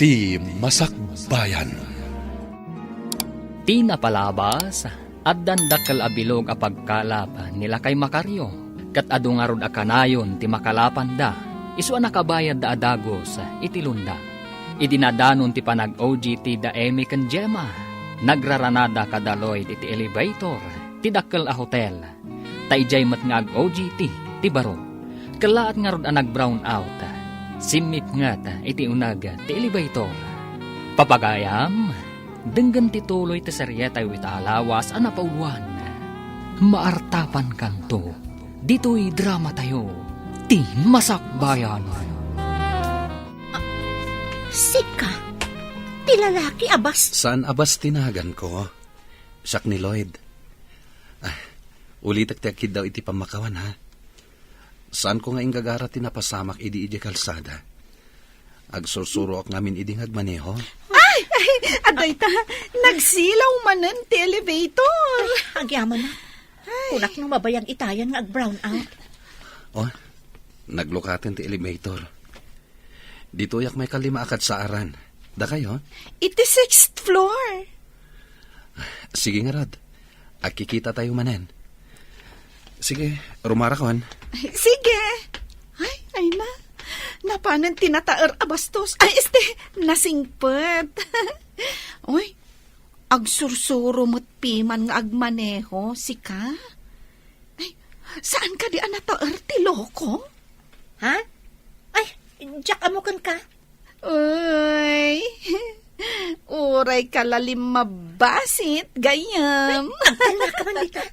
Ti Masakbayan. Ti napalabas, at dandakal abilog a pagkalap nila kay Makaryo. Kat adungarod a kanayon ti makalapan da, isu nakabayad da adagos itilunda. Idinadanon ti panag-OGT da Emi ken Gemma. Nagraranada kadaloy iti elevator, ti dakkel a hotel. Taijay mat nga ag-OGT, ti baro. Kalaat nga rod a nag-brown out. Simip nga iti unag ti elevator. Papagayam, denggan ti tuloy ti seryetay wita alawas a napauwan. Maartapan kanto, dito'y drama tayo, ti Masakbayan. Sika, ti lalaki abas. Saan abas tinagan ko? Siyak ni Lloyd. Ulitak ti akid daw iti pamakawan, ha? Saan ko nga ingagara tinapasamak idi kalsada? Agsursuro ak namin idi ngagmaneho. Ay, aday ta, nagsilaw manen ti elevator. Agyaman na. Kunak nung mabayang itayan nga ag-brown out. Oh, naglukatin ti elevator. Dito yak may kalima akad sa aran. Da kayo? Iti 6th floor. Sige nga rad. Akikita tayo manen. Sige, rumarakon. Sige. Ay na. Napanan tinataer abastos. Ay, nasingpet. Uy, agsursuro mo't piman nga agmaneho, sika. Ay, saan ka di anataer ti loko? Ha? Ay, Jack amukan ka. Uy, uray ka lalim mabasit, gayam. Agtala ka man dito.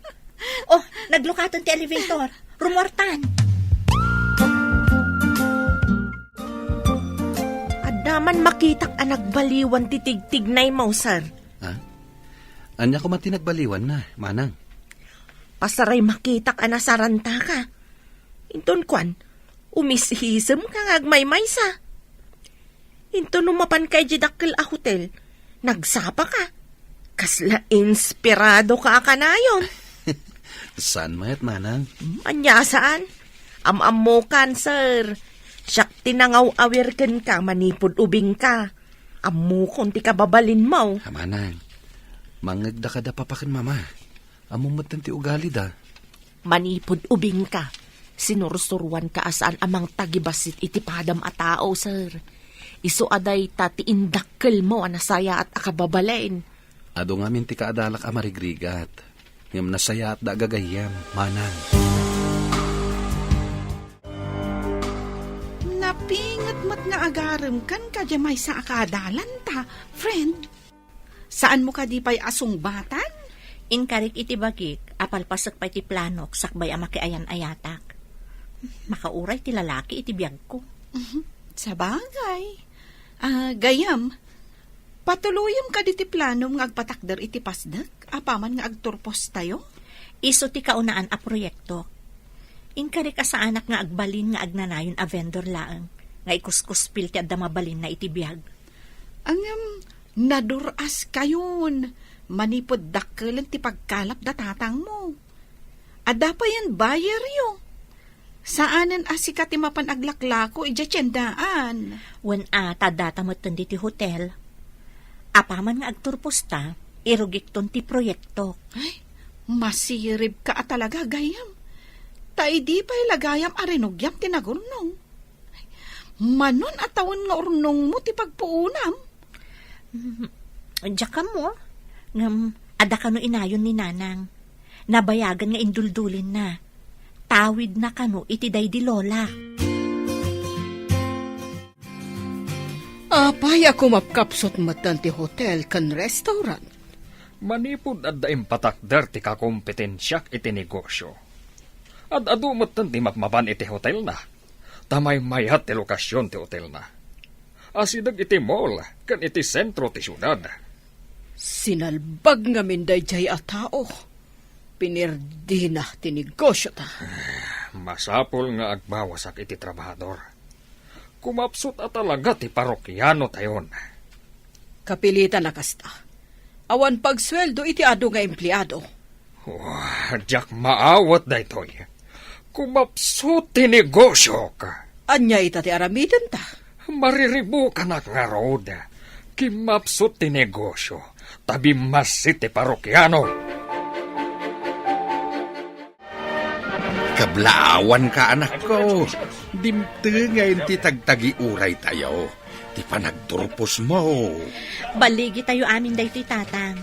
Oh, naglukatan ti elevator. Rumortan. Adaman makitak ang nagbaliwan ti tigtignay mo, sir. Ha? Anya ko man tinagbaliwan na, manang. Pasaray makitak ang nasaranta ka. Inton kwan, umishisem ka ngagmaymay sa. Inton numapan kay jidakkel a hotel, nagsapa ka. Kasla inspirado ka kanayon. Saan mayat, manang? Anya saan? Am-ammo kan, sir. Siyak tinangaw awirken ka, manipod ubing ka. Ammo kung ti kababalin mo. Manang, mangagda ka da papakin mama. Amumatan ti ugali da. Manipod ubing ka. Sinursuruan ka asaan amang tagibasit iti padam a tao, sir. Isu aday tati indakkel mo anasaya at akababalain. Ado ngamin ti kaadalak amarigrigat. Ngam nasaya at dagagayam, manang. Napingat mat nga agarem kan kadya may sa akadalan ta, friend. Saan mo ka di pa'y asungbatan? Inkarik iti bagik, apalpasak pa iti planok, sakbay amakiayan ayatak. Makauray ti lalaki iti biyag ko. Sa bagay. Gayam, patuluyom ka di ti planom nga agpatakder iti pasdak, apaman nga agturpos tayo? Iso ti kaunaan a proyekto. Inkarik sa anak nga agbalin nga agnanayon a vendor laang, nga ikuskuspil ti adda mabalin na iti biyag. Ang naduras kayon, manipod dakkelan ti pagkalap da tatang mo. Ada pa yan buyer yo. Saanan asikat ti mapan aglaklako ija tiyandaan. Wen tadata mo ti hotel. Apaman nga agturpos ta, irugikton ti proyekto. Ay, masirib ka talaga, gayam. Tay di pa'y lagayam arinugyam tinagurnong. Manon atawon nga urnong mo ti pagpuunam. Diyak ka mo, ngam ada ka no inayon ni nanang. Nabayagan nga induldulin na. Tawid na kano iti day di lola. Apay ako mapkapsot matan ti hotel kan restaurant. Manipod at daim patakder ti kakompetensyak iti negosyo. At adumot ti mapmapan iti hotel na. Tamay mayat ti lokasyon ti hotel na. Asidag iti mall, kan iti sentro ti syudad. Sinalbag nga minday jay a tao. Pinirdi na ti negosyo ta. Masapol nga agbawasak iti trabahador. Kumapsot at talaga ti parokyano tayon. Kapilitan na kasta. Awan pagsweldo iti ado nga empleyado. Diyak maawat da ito'y. Kumapsot ti negosyo ka. Anya ita ti aramidan ta. Mariribo ka na nga road. Kimapsot ti negosyo. Tabi masit ti parokyano. Kablaawan ka, anak ko. Dimte ngayon ti tagtagi uray tayo. Ti panagturpos mo. Baligi tayo amin daytoy tatang.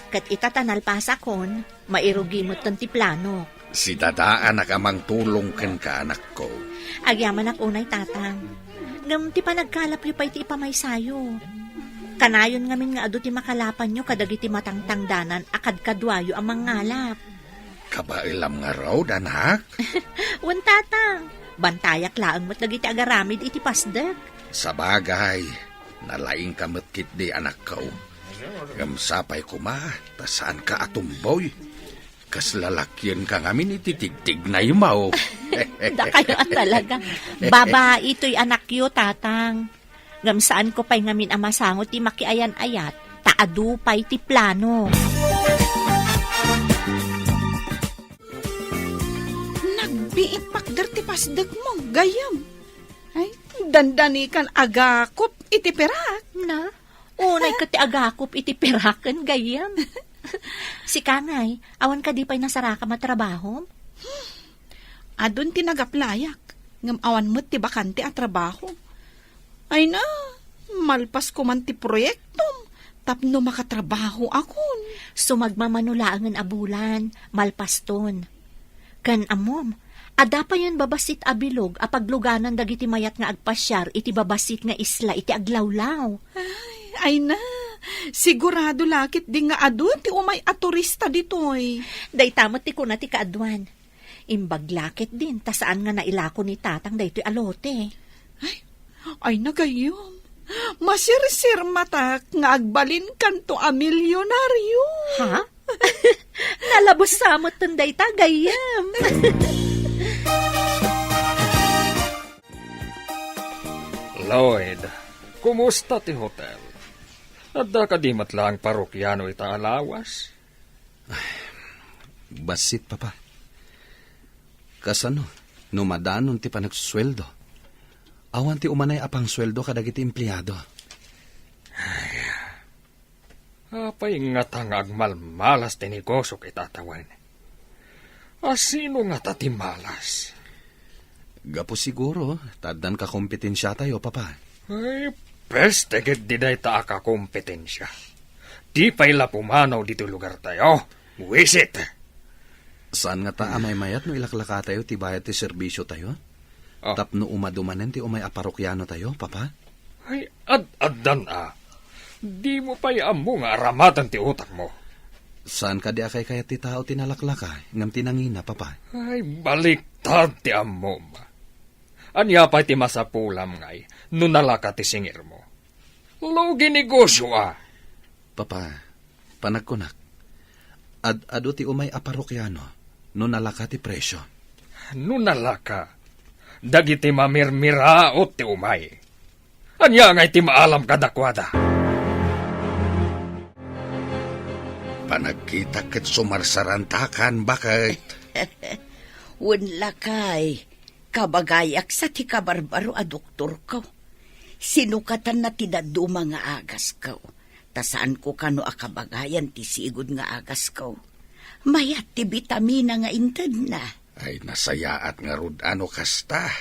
Kat itatanal pasakon, mairugi mo ti plano. Si dadaan nakamang tulong ken ka, anak ko. Agyaman ak unay tatang. Ngam ti panagkalap yu pa'y ti ipamay sayo. Kanayon ngamin nga ado ti makalapan nyo kadagiti matangtangdanan akad kadwayo ang mangalap. Kabailam nga raw, anak. Wan tatang, bantayak laang mo't dagiti agaramid iti pasdek. Sa bagay, nalaing kamatkit di, anak ko. Gamsapay ko ma, tasaan ka atumboy. Kas lalakyan ka ngamin ititigtig na yumaw. Da kayo at talaga. Babae ito'y anak yo, tatang. Ngamsaan ko pa'y ngamin amasangot ti makiayan-ayat, taadu pa'y ti plano. Nagbiit pakder ti pasdag mo, gayam. Ay, dandanikan agakop iti perak. Na, unay ka ti agakop iti piraken gayam. Si Kangay, awan ka di pa'y nasaraka matrabaho? Adun tinagaplayak. Ngam awan mo't ti bakante at trabaho. Ay na, malpas ko man ti proyektom. Tapno makatrabaho akon. Sumagmamanulangan abulan, malpaston. Kan amom, ada pa yun babasit abilog apagluganan dagiti mayat nga agpasyar iti babasit nga isla iti aglawlaw. Ay na, sigurado lakit di nga adun ti umay a turista ditoy. Day tamot ti kuna ti kaadwan. Imbaglakit din, tasaan nga nailako ni tatang daytoy alote. Ay nagayom. Masirsir matak nga agbalin kanto a milyonaryo. Ha? Nalabos samot tunday tagayam. Lloyd, kumusta ti hotel? Adda ka di matlang parokyano ita alawas? Basit, papa. Kasano, numadanon ti panagsusweldo. Awan ti umanay apang sweldo kadagiti empleyado. Apay nga tangag malmalas ti negosyo kitatawan. Asino nga tati malas? Gapo siguro, tadan ka kompetensya tayo, papa. Ay, peste ged di day ta ka kompetensya. Di pa'y lapumanaw dito lugar tayo. Wisit! Saan nga ta amay mayat no ilaklaka tayo ti bayad ti serbisyo tayo? Oh. Tapno umadumanen ti umay aparokyano tayo, papa? Ay, ad-addan Di mo pa'y amo nga aramatan ti utak mo. Saan ka di akay kaya ti tao tinalaklaka, ngam tinangina, papa? Ay, baliktad ti amo ma. Anya pa'y ti masapulam ngay, nunalaka ti singir mo. Lugi negosyo Papa, panagkunak. Ado ti umay aparokyano, nunalaka ti presyo. Nunalaka. Dagiti mamirmiraot ti umay. Anya ngay ti maalam kadakwada. Panagkita ket sumarsarantakan, bakit? Lakay, kabagayak sa ti kabarbaro a doktor ko. Sinukatan na tinaduma nga agas ko. Tasaan ko kano a kabagayan ti sigod nga agas ko. Mayat ti bitamina nga inted na. Ay nasayaat nga rod ano kasta.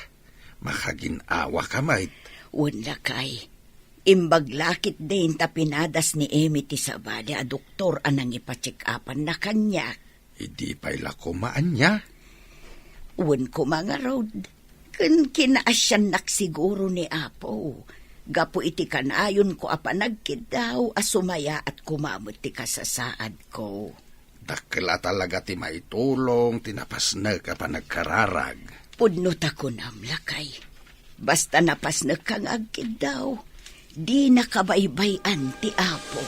Makaginawa ka, mait. Lakay, imbaglakit din ta pinadas ni Emi ti sabali a doktor anang ipacheck-upan na kanya. Idi pa'y lakumaan niya. Ko mga road. Kun kinaasyan siguro ni Apo. Gapo iti kanayon ko apanagkid daw asumaya at kumamot ti kasasaad ko. Dakla talaga ti maitulong, tinapasnag ka pa nagkararag. Pudnot ako namlakay. Basta napasnag kang agkid daw, di nakabaybayan ti Apo.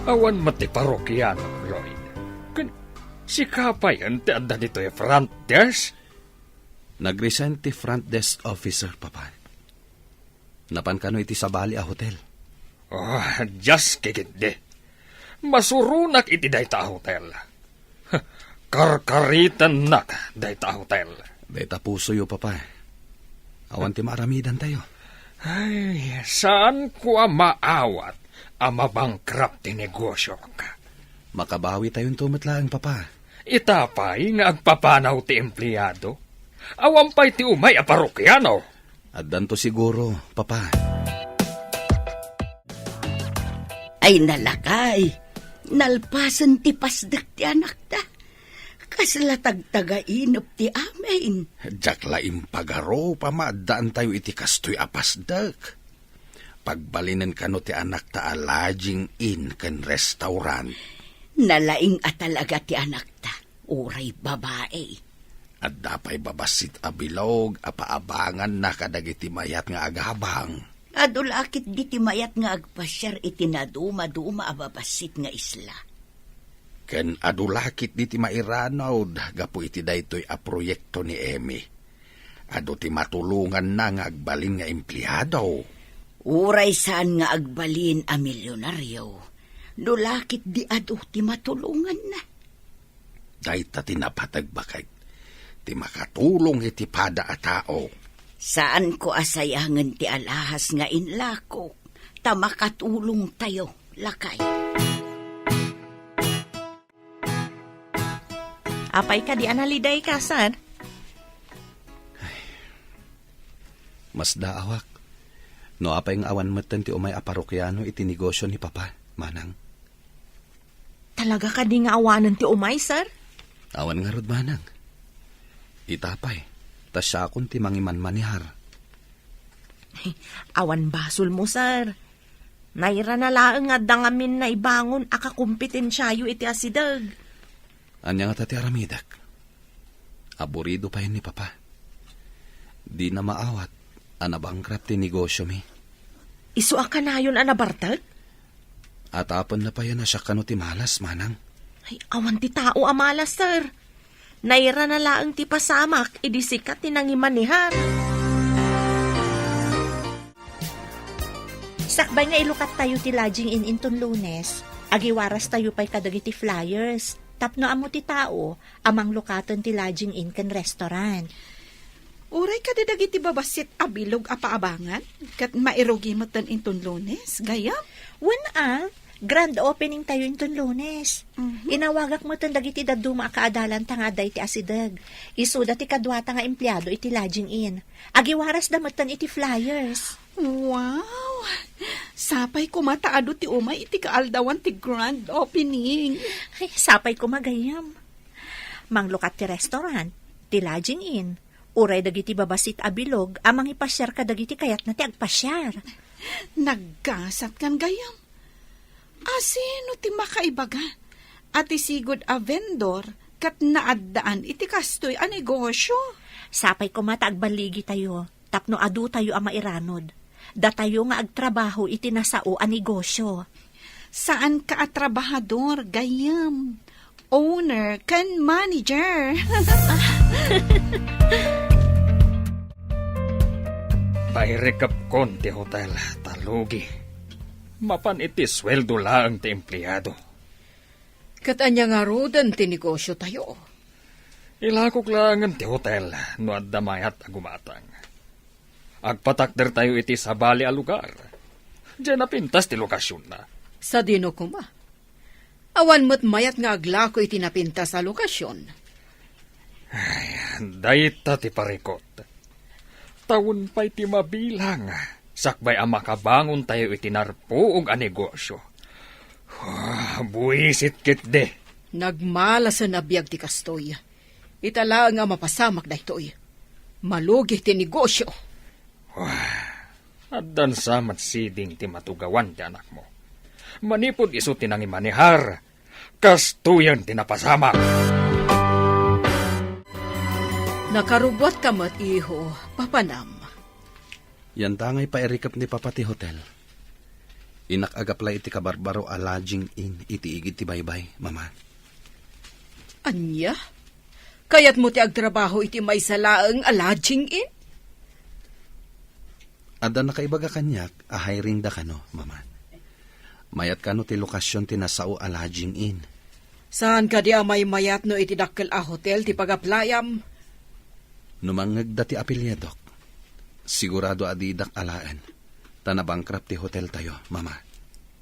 Awan mati parokyano, Lloyd. Si Kapayan ti adda dito front desk? Nag-resign ti front desk officer, papa. Napan kano iti sabali a hotel. Oh, just kikindi. Masurunak iti dayta hotel. Karkaritan nak dayta hotel. Dayta puso yo, papa. Awan ti maaramidan tayo. Ay, saan ko maawat ang mabangkrap ti negosyo ka? Makabawi tayong tumatlaang, Papa. Itapay nga agpapanaw ti empleyado. Awampay ti umay a parokyano. At danto siguro, Papa. Ay nalakay, nalpasan ti pasdak ti anak ta. Kaslatag taga-inop ti amin. Jakla impagaro, pamadaan tayo iti kastoy apasdak. Pagbalinan kano ti anak ta alaging in ken restaurant. Nalaing at talaga ti anak ta, uray babae. At dapay babasit abilog, apaabangan na kadagiti mayat nga aghabang. Adulakit di ti mayat nga agpasyar iti naduma-duma ababasit nga isla. Ken adulakit di ti mairanod, gapu iti daytoy a proyekto ni Emi. Ado ti matulungan na nga agbalin nga empleyado. Uray saan nga agbalin a milyonaryo. Dulakit di ado ti matulungan na. Dayta tinapatagbakay. Ti makatulong iti pada a tao. Saan ko asayangan ti alahas nga inlako, ta makatulong tayo, lakay. Apay ka di analiday ka, sir? Mas daawak. No apay ng awan matan ti umay a parokyano iti negosyo ni Papa, Manang. Talaga ka di nga awanan ti umay, sir? Awan nga rod, Manang. Itapay, tas siya akong ti mangiman-manihar. Awan basol mo, sir. Naira na laeng nga dangamin na ibangon akakumpitensyayo iti asidag. Anya nga tati aramidak. Aburido pa yun ni Papa. Di na maawat, anabangkrap ti negosyo mi. Isu ka na yun anabartag? At apon na pa yan na siya kano ti malas, Manang. Ay, awan ti tao amalas, sir. Naira na laeng ti pasamak, idisikat ti nangimanihar. Sakbay nga ilukat tayo ti lodging in inton Lunes, agiwaras tayo pa'y kadagiti flyers, tapno amo ti tao, amang lukaton ti lodging in ken restaurant. Uray ka dagiti babasit abilog a paabangan, kat mairugi mo tan inton Lunes, gayam. Grand opening tayo inton Lunes. Inawagak mo tan dagiti daduma kaadalan ta nga day ti asidag. Isuda ti kadwata nga empleyado iti lodging in. Agiwaras damutan iti flyers. Wow! Sapay ko mataado ti umay iti kaaldawan ti grand opening. Ay, sapay ko magayam. Manglukat ti restaurant, ti lodging in. Uray dagiti babasit abilog, amang ipasyar ka dagiti kayat na ti agpasyar. Naggasat kan gayam. Asino ti makaibaga? At isigod a vendor kat naaddaan iti kastoy a negosyo. Sapay ko mata agbaligi tayo, tapno adu tayo a mairanod. Da tayo nga agtrabaho iti nasao a negosyo. Saan ka a trabahador, gayam? Owner kan manager. Pairekap kon ti hotel, talugi. Mapan iti sweldo lang ti empleyado. Katanya nga rodan ti negosyo tayo. Ilakok lang ti hotel no adda mayat agumatang. Agpatakder tayo iti sa bali a lugar. Diyan na pintas ti lokasyon na. Sa dino kuma. Awan mo't mayat nga aglako iti napinta sa lokasyon. Dayta ti parikot. Taon pa'y ti mabilang. Sakbay ang makabangon tayo itinarpuog a negosyo. Buisit kit de. Nagmala sa nabiyag ti kastoy. Itala nga mapasamak da ito'y. Malugi ti negosyo. Addan samat siding ti matugawan ti anak mo. Manipod iso tinangimanihar. Kastuyan tinapasamak. Nakarubot ka mat iho, papanam. Yan tangay pairikap ni Papa ti hotel. Inakagaplay iti kabarbaro a lodging in iti igid ti baybay, Mama. Anya? Kayat mo ti agtrabaho iti may salaang alaging in? Ada nakaibaga kanyak, a hiring da kano, Mama. Mayat kano ti lokasyon ti nasao a lodging in. Saan ka di amay mayat no iti dakkel a hotel ti pagaplayam? Numangag da ti apilyadok. Sigurado adidak alaan. Tanabangkrap ti hotel tayo, mama.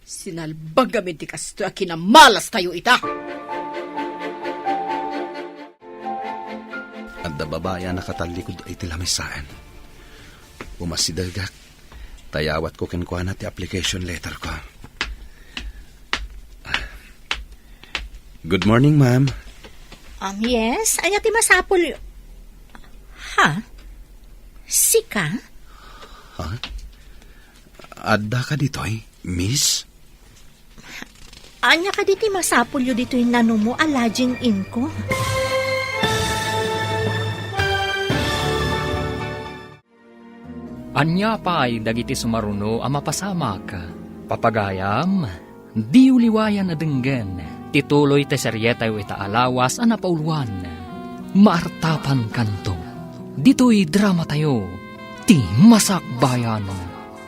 Sinalbag amin ti kasto kinamalas tayo ita. At da babaya nakatalikod ay tilamisaan. Umasidagak. Tayawat ko kinuha na ti application letter ko. Good morning, ma'am. Yes, anya ti masapol. Ha? Sika? Adda ka ditoy, miss? Anya ka diti masapol yo dito yung nano mo, alaging in ko. Anya pa'y dagiti sumaruno a mapasamak. Papagayam, di uliwayan na denggen. Tituloy te seryetayo ita alawas a napauluan. Maartapan kanto. Dito'y drama tayo. Ti Masakbayan.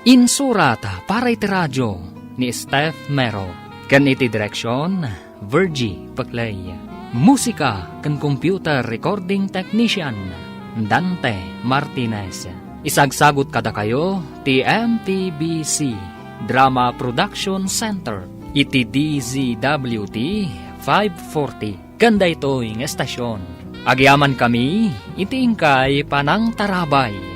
Insurata para iti radyo ni Steph Mero. Kan iti direksyon, Virgie Paclay. Musika kan computer recording technician, Dante Martinez. Isagsagot kada kayo, ti MTBC Drama Production Center, iti DZWT 540. Kanda ito yung estasyon. Agyaman kami, iti ingkay panang tarabay.